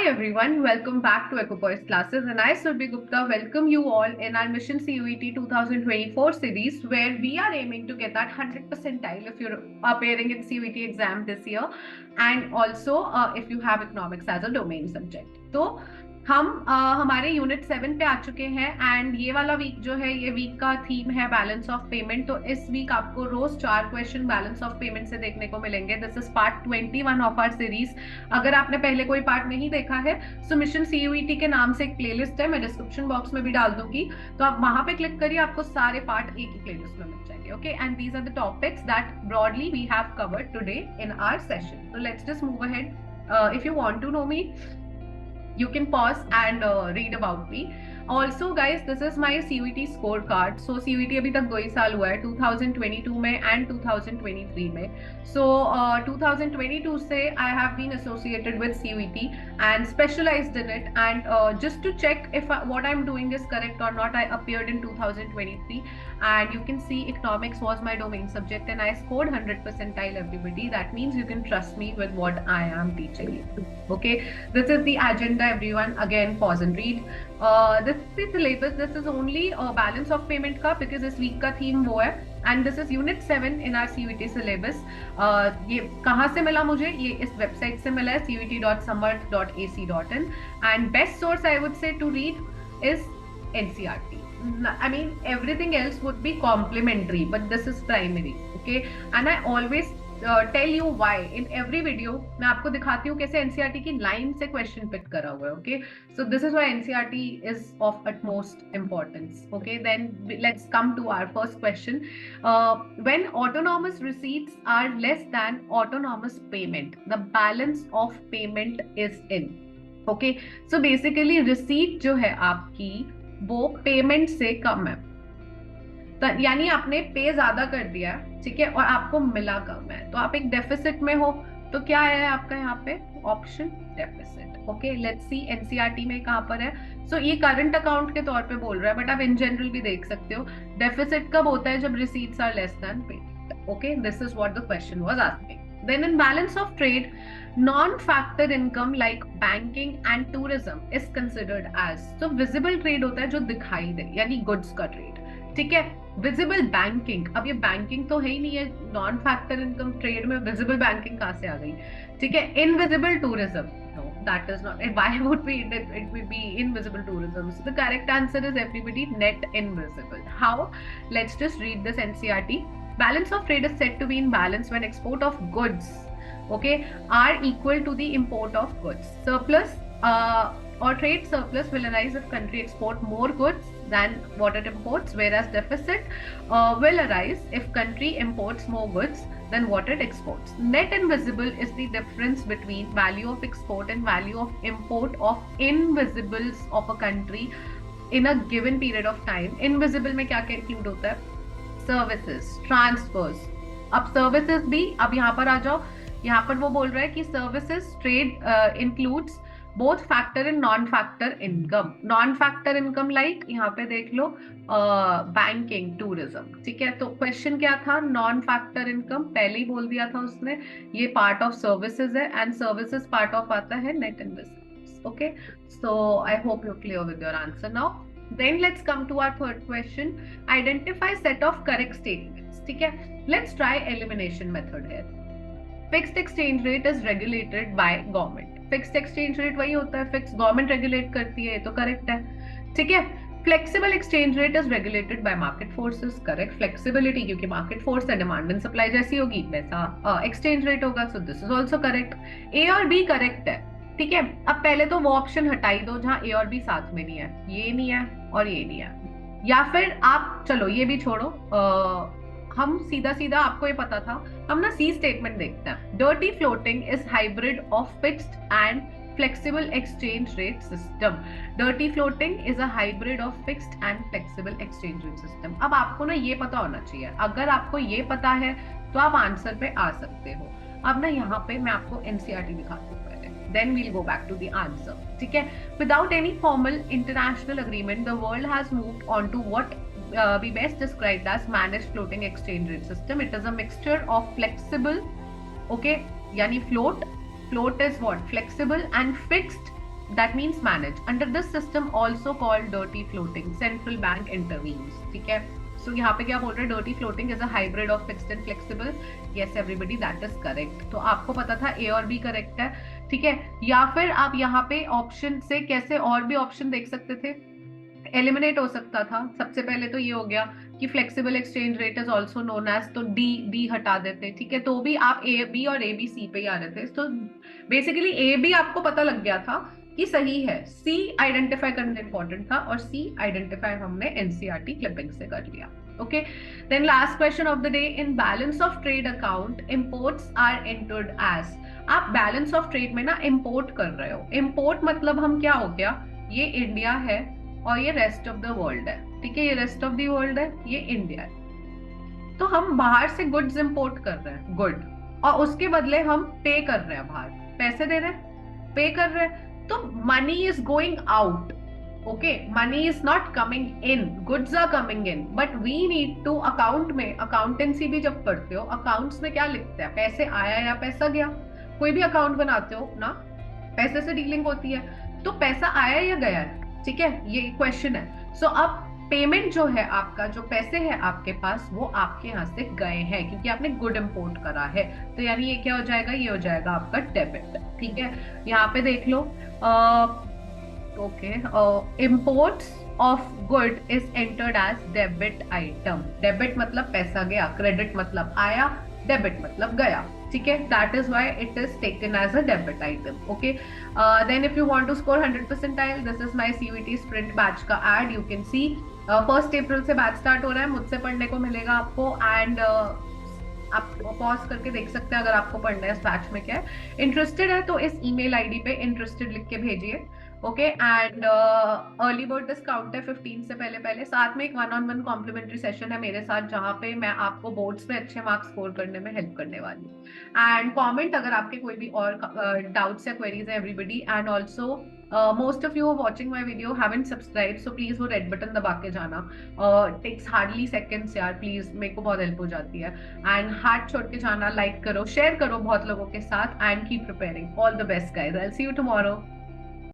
everyone, welcome back to Ecopoise Classes, and I, Surbhi Gupta, welcome you all in our Mission CUET 2024 series, where we are aiming to get that 100 percentile if you're appearing in CUET exam this year, and also if you have economics as a domain subject. तो हम हमारे unit 7 पे आ चुके हैं and ये वाला week जो है ये वीक का थीम है बैलेंस ऑफ पेमेंट। तो इस वीक आपको रोज 4 क्वेश्चन बैलेंस ऑफ पेमेंट से देखने को मिलेंगे। This is part 21 of our series. अगर आपने पहले कोई पार्ट नहीं देखा है सो मिशन सीयूईटी के नाम से एक प्लेलिस्ट है, मैं डिस्क्रिप्शन बॉक्स में भी डाल दूंगी, तो आप वहां पे क्लिक करिए, आपको सारे पार्ट एक ही प्लेलिस्ट में मिल जाएंगे। Okay, and these are the topics that broadly we have covered today in our session. So let's just move ahead. If you want to know me, you can pause and read about me. Also guys, this is my CUET scorecard. So CUET अभी तक 2 ही साल हुआ है, 2022 में and 2023 में. So 2022 से I have been associated with CUET and specialized in it, and just to check if what I'm doing is correct or not, I appeared in 2023 and you can see economics was my domain subject and I scored 100 percentile everybody. That means you can trust me with what I am teaching you. Okay, this is the agenda everyone. Again, pause and read. This is the syllabus. This is only balance of payment का, because इस week का theme वो है, and this is unit 7 in our CUET syllabus. ये कहाँ से मिला मुझे? ये इस website से मिला है, cuet.samarth.ac.in, and best source I would say to read is NCERT. I mean everything else would be complementary, but this is primary. Okay, and I always tell you why in every video. मैं आपको दिखाती हूँ कैसे NCERT की line से question pick करा हुआ है. Okay, so this is why NCERT is of utmost importance. Okay, then let's come to our first question. When autonomous receipts are less than autonomous payment, the balance of payment is in. Okay, so basically receipt जो है आपकी वो payment से कम है, यानी आपने पे ज्यादा कर दिया है, ठीक है, और आपको मिला कम है, तो आप एक डेफिसिट में हो। तो क्या है आपका यहाँ पे option? Deficit. Okay, let's see NCERT में कहाँ पर है। सो ये करंट अकाउंट के तौर पे बोल रहा है, बट आप इन जनरल भी देख सकते हो डेफिसिट कब होता है, जब receipts are less than paid. Okay, this is what the question was asking. Then in balance of trade, non-factor income like banking and tourism is considered as. So visible trade होता है जो दिखाई दे, यानी goods का trade, ठीक है. Visible banking, अब ये बैंकिंग तो है ही नहीं है, नॉन फैक्टर इनकम ट्रेड में विजिबल बैंकिंग कहाँ से आ गई, ठीक है. Invisible tourism, no, that is not. Why would be it would be invisible tourism? So the correct answer is everybody net invisible. How? Let's just read this NCERT. Balance of trade is said to be in balance when export of goods, okay, are equal to the import of goods. Surplus or trade surplus will arise if country export more goods than what it imports, whereas deficit will arise if country imports more goods than what it exports. Net invisible is the difference between value of export and value of import of invisibles of a country in a given period of time. Invisible में क्या क्या include होता है? Services, transverse. अब services भी, अब यहाँ पर आ जाओ, यहाँ पर वो बोल रहा है कि services trade includes both factor and non factor income. Non factor income like यहाँ पे देख लो बैंकिंग, टूरिज्म, ठीक है. तो क्वेश्चन क्या था? नॉन फैक्टर इनकम पहले ही बोल दिया था उसने, ये पार्ट ऑफ सर्विसेज है एंड सर्विसेज पार्ट ऑफ आता है net investments. Okay, so I hope you clear with your answer now. Then let's come to our third question. Identify set of correct statements. ठीक है, let's try elimination method here. Fixed exchange rate is regulated by government. Fixed exchange rate वही होता है, fixed government regulate करती है, तो correct है, ठीक है. Flexible exchange rate is regulated by market forces. Correct. Flexibility क्योंकि market force है, demand and supply जैसी होगी वैसा exchange rate होगा, so this is also correct. A और B correct है, ठीक है. अब पहले तो वो ऑप्शन हटाई दो जहां ए और बी साथ में नहीं है, ये नहीं है और ये नहीं है, या फिर आप चलो ये भी छोड़ो, हम सीधा सीधा, आपको ये पता था, हम ना सी स्टेटमेंट देखते हैं. Dirty floating is hybrid of fixed and flexible exchange rate system. Dirty floating is a hybrid of fixed and flexible exchange rate system. अब आपको ना ये पता होना चाहिए, अगर आपको ये पता है तो आप आंसर पे आ सकते हो. अब ना यहाँ पे मैं आपको एनसीईआरटी दिखाती हूँ, then we'll go back to the answer. ठीक है, without any formal international agreement, the world has moved on to what we best described as managed floating exchange rate system. It is a mixture of flexible, okay, yani float is what? Flexible and fixed that means manage. Under this system also called dirty floating, central bank intervenes. ठीक है, so यहाँ पे क्या बोल रहे हैं, dirty floating is a hybrid of fixed and flexible. Yes everybody, that is correct. तो आपको पता था A और B करेक्ट है, ठीक है। या फिर आप यहाँ पे ऑप्शन से कैसे और भी ऑप्शन देख सकते थे, एलिमिनेट हो सकता था। सबसे पहले तो ये हो गया कि flexible exchange rate is also known as, तो डी डी हटा देते, ठीक है, तो भी आप ए बी और ए बी सी पे ही आ रहे थे। तो बेसिकली ए बी आपको पता लग गया था कि सही है, सी आइडेंटिफाई करना इंपॉर्टेंट था, और सी आइडेंटिफाई हमने एनसीईआरटी क्लिपिंग से कर लिया। Okay, then last question of the day, in balance of trade account imports are entered as. आप बैलेंस ऑफ ट्रेड में ना इंपोर्ट कर रहे हो, इंपोर्ट मतलब हम क्या हो गया, ये इंडिया है और ये रेस्ट ऑफ द वर्ल्ड है, ठीक है, ये रेस्ट ऑफ द वर्ल्ड है, ये इंडिया है। तो हम बाहर से गुड्स इंपोर्ट कर रहे हैं, गुड, और उसके बदले हम पे कर रहे हैं, बाहर पैसे दे रहे हैं, पे कर रहे हैं, तो money is going out. Okay, money is not coming in, goods are coming in, but we need to, account में, अकाउंटेंसी भी जब पढ़ते हो, अकाउंट्स में क्या लिखते हैं, पैसे आया या पैसा गया। कोई भी अकाउंट बनाते हो ना, पैसे से डीलिंग होती है, तो पैसा आया या गया है, ठीक है, ये क्वेश्चन है। सो अब पेमेंट जो है आपका, जो पैसे हैं आपके पास, वो आपके यहाँ से गए हैं क्योंकि आपने गुड इंपोर्ट करा है, तो यानी ये क्या हो जाएगा, ये हो जाएगा आपका डेबिट, ठीक है। यहाँ पे देख लो, okay, imports of good is entered as debit item. Debit मतलब पैसा गया, क्रेडिट मतलब आया, डेबिट मतलब गया, ठीक है, that is why it is taken as a debit item. Okay, then if you want to score 100 percentile, this is my CUET sprint batch का ad, you can see 1st April से batch start हो रहा है, मुझसे पढ़ने को मिलेगा आपको, एंड आप पॉज करके देख सकते हैं अगर आपको पढ़ना है इस बैच में क्या है। इंटरेस्टेड है तो इस ईमेल आईडी पे इंटरेस्टेड लिख के भेजिए। Okay, and early bird discount है 15 से पहले पहले, साथ में एक 1-on-1 कॉम्प्लीमेंट्री सेशन है मेरे साथ, जहां पे मैं आपको बोर्ड्स में अच्छे मार्क्स स्कोर करने में हेल्प करने वाली हूँ। एंड कमेंट अगर आपके कोई भी और डाउट्स या क्वेरीज है everybody, and also most of you are watching my video haven't subscribed, so please वो रेड बटन दबा के जाना, टेक्स हार्डली सेकेंड्स यार, प्लीज मेरे को बहुत हेल्प हो जाती है। एंड हाथ छोड़ के जाना, लाइक करो, शेयर करो बहुत लोगों के साथ, and keep preparing. All the best guys, I will see you tomorrow.